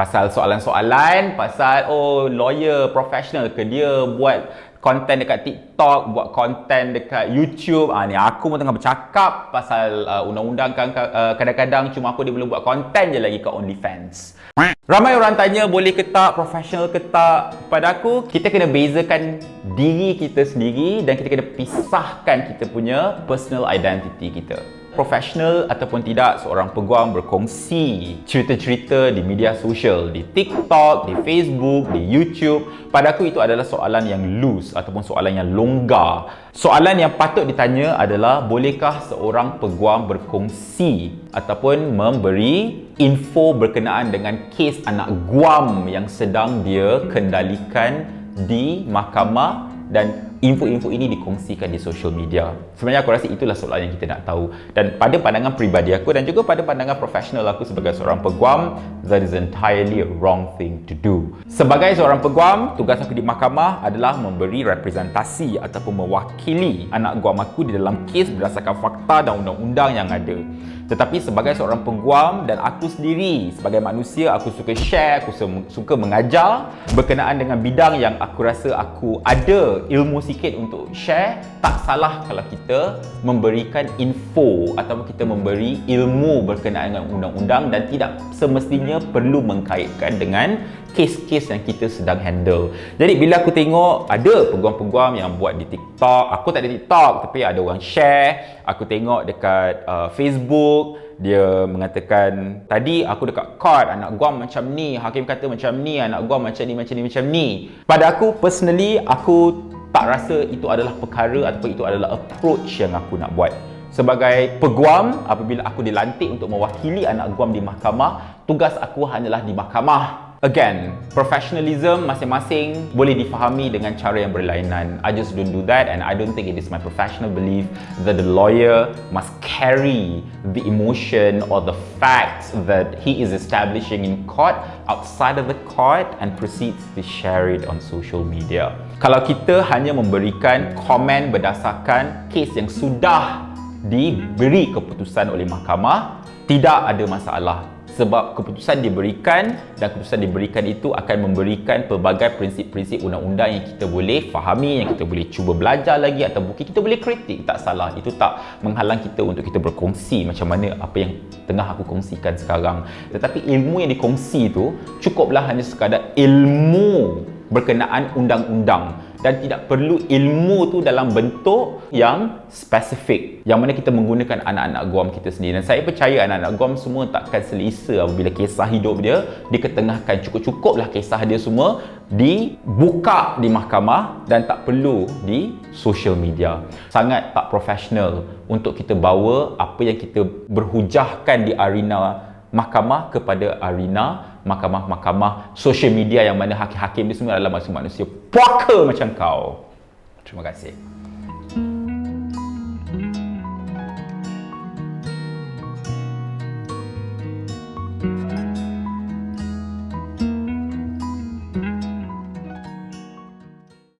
pasal soalan-soalan, pasal lawyer professional ke dia buat konten dekat TikTok, buat konten dekat YouTube. Ni aku pun tengah bercakap pasal undang-undang kadang-kadang cuma aku dia belum buat konten je lagi kat OnlyFans. Ramai orang tanya boleh ke tak, profesional ke tak. Pada aku, kita kena bezakan diri kita sendiri dan kita kena pisahkan kita punya personal identity kita. Profesional ataupun tidak, seorang peguam berkongsi cerita-cerita di media sosial, di TikTok, di Facebook, di YouTube. Pada aku itu adalah soalan yang loose ataupun soalan yang longgar. Soalan yang patut ditanya adalah bolehkah seorang peguam berkongsi ataupun memberi info berkenaan dengan kes anak guam yang sedang dia kendalikan di mahkamah dan info-info ini dikongsikan di social media. Sebenarnya aku rasa itulah soalan yang kita nak tahu. Dan pada pandangan peribadi aku dan juga pada pandangan profesional aku sebagai seorang peguam, that is entirely a wrong thing to do. Sebagai seorang peguam, tugas aku di mahkamah adalah memberi representasi ataupun mewakili anak guam aku di dalam kes berdasarkan fakta dan undang-undang yang ada. Tetapi sebagai seorang peguam dan aku sendiri sebagai manusia, aku suka share, aku suka mengajar berkenaan dengan bidang yang aku rasa aku ada ilmu sikit untuk share. Tak salah kalau kita memberikan info ataupun kita memberi ilmu berkenaan dengan undang-undang dan tidak semestinya perlu mengkaitkan dengan kes-kes yang kita sedang handle. Jadi bila aku tengok ada peguam-peguam yang buat di TikTok, aku tak ada TikTok tapi ada orang share, aku tengok dekat Facebook, dia mengatakan tadi aku dekat court, anak guam macam ni, hakim kata macam ni, anak guam macam ni, macam ni, macam ni. Pada aku personally, aku tak rasa itu adalah perkara ataupun itu adalah approach yang aku nak buat. Sebagai peguam, apabila aku dilantik untuk mewakili anak guam di mahkamah, tugas aku hanyalah di mahkamah. Again, professionalism masing-masing boleh difahami dengan cara yang berlainan. I just don't do that and I don't think it is my professional belief that the lawyer must carry the emotion or the facts that he is establishing in court outside of the court and proceeds to share it on social media. Kalau kita hanya memberikan komen berdasarkan kes yang sudah diberi keputusan oleh mahkamah, tidak ada masalah. Sebab keputusan diberikan dan keputusan diberikan itu akan memberikan pelbagai prinsip-prinsip undang-undang yang kita boleh fahami, yang kita boleh cuba belajar lagi atau mungkin kita boleh kritik. Tak salah, itu tak menghalang kita untuk kita berkongsi macam mana apa yang tengah aku kongsikan sekarang. Tetapi ilmu yang dikongsi itu cukuplah hanya sekadar ilmu berkenaan undang-undang dan tidak perlu ilmu tu dalam bentuk yang spesifik yang mana kita menggunakan anak-anak guam kita sendiri. Dan saya percaya anak-anak guam semua takkan selesa apabila kisah hidup dia diketengahkan. Cukup-cukuplah kisah dia semua dibuka di mahkamah dan tak perlu di social media. Sangat tak profesional untuk kita bawa apa yang kita berhujahkan di arena mahkamah kepada arena mahkamah-mahkamah social media yang mana hakim-hakim ni semua adalah manusia puaka macam kau. Terima kasih.